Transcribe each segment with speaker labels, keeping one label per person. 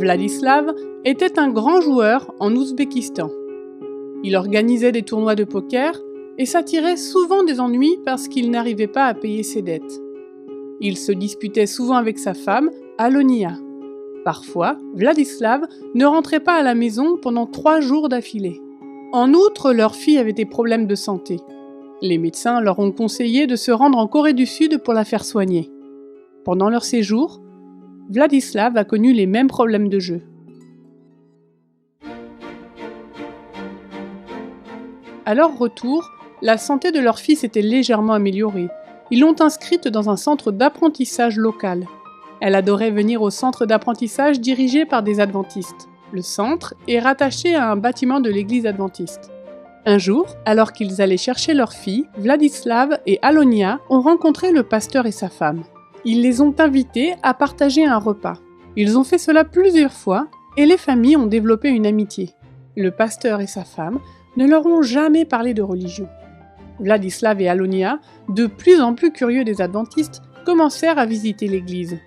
Speaker 1: Vladislav était un grand joueur en Ouzbékistan. Il organisait des tournois de poker et s'attirait souvent des ennuis parce qu'il n'arrivait pas à payer ses dettes. Il se disputait souvent avec sa femme, Alonia. Parfois, Vladislav ne rentrait pas à la maison pendant 3 jours d'affilée. En outre, leur fille avait des problèmes de santé. Les médecins leur ont conseillé de se rendre en Corée du Sud pour la faire soigner. Pendant leur séjour, Vladislav a connu les mêmes problèmes de jeu. À leur retour, la santé de leur fille s'était légèrement améliorée. Ils l'ont inscrite dans un centre d'apprentissage local. Elle adorait venir au centre d'apprentissage dirigé par des adventistes. Le centre est rattaché à un bâtiment de l'église adventiste. Un jour, alors qu'ils allaient chercher leur fille, Vladislav et Alonia ont rencontré le pasteur et sa femme. Ils les ont invités à partager un repas. Ils ont fait cela plusieurs fois et les familles ont développé une amitié. Le pasteur et sa femme ne leur ont jamais parlé de religion. Vladislav et Alonia, de plus en plus curieux des adventistes, commencèrent à visiter l'église.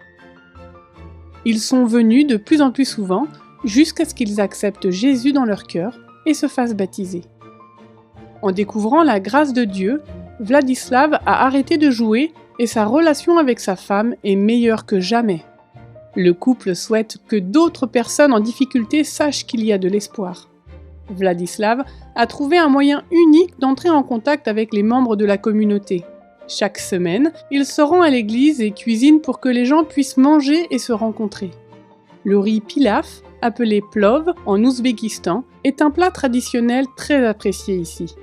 Speaker 1: Ils sont venus de plus en plus souvent jusqu'à ce qu'ils acceptent Jésus dans leur cœur et se fassent baptiser. En découvrant la grâce de Dieu, Vladislav a arrêté de jouer et sa relation avec sa femme est meilleure que jamais. Le couple souhaite que d'autres personnes en difficulté sachent qu'il y a de l'espoir. Vladislav a trouvé un moyen unique d'entrer en contact avec les membres de la communauté. Chaque semaine, il se rend à l'église et cuisine pour que les gens puissent manger et se rencontrer. Le riz pilaf, appelé plov en Ouzbékistan, est un plat traditionnel très apprécié ici.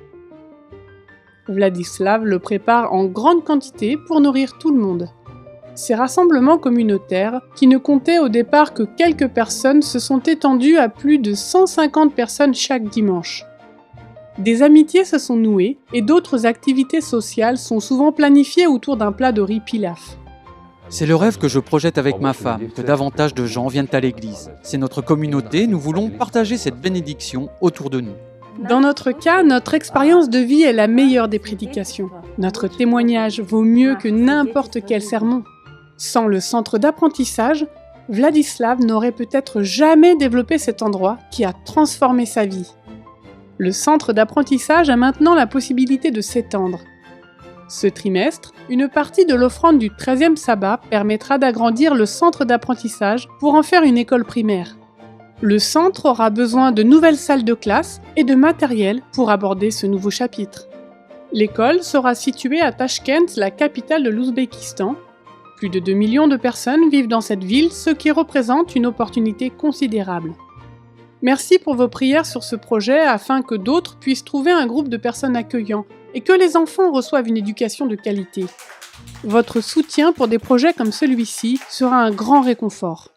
Speaker 1: Vladislav le prépare en grande quantité pour nourrir tout le monde. Ces rassemblements communautaires, qui ne comptaient au départ que quelques personnes, se sont étendus à plus de 150 personnes chaque dimanche. Des amitiés se sont nouées et d'autres activités sociales sont souvent planifiées autour d'un plat de riz pilaf.
Speaker 2: C'est le rêve que je projette avec ma femme, que davantage de gens viennent à l'église. C'est notre communauté, nous voulons partager cette bénédiction autour de nous.
Speaker 1: Dans notre cas, notre expérience de vie est la meilleure des prédications. Notre témoignage vaut mieux que n'importe quel sermon. Sans le centre d'apprentissage, Vladislav n'aurait peut-être jamais développé cet endroit qui a transformé sa vie. Le centre d'apprentissage a maintenant la possibilité de s'étendre. Ce trimestre, une partie de l'offrande du 13e sabbat permettra d'agrandir le centre d'apprentissage pour en faire une école primaire. Le centre aura besoin de nouvelles salles de classe et de matériel pour aborder ce nouveau chapitre. L'école sera située à Tachkent, la capitale de l'Ouzbékistan. Plus de 2 millions de personnes vivent dans cette ville, ce qui représente une opportunité considérable. Merci pour vos prières sur ce projet afin que d'autres puissent trouver un groupe de personnes accueillant et que les enfants reçoivent une éducation de qualité. Votre soutien pour des projets comme celui-ci sera un grand réconfort.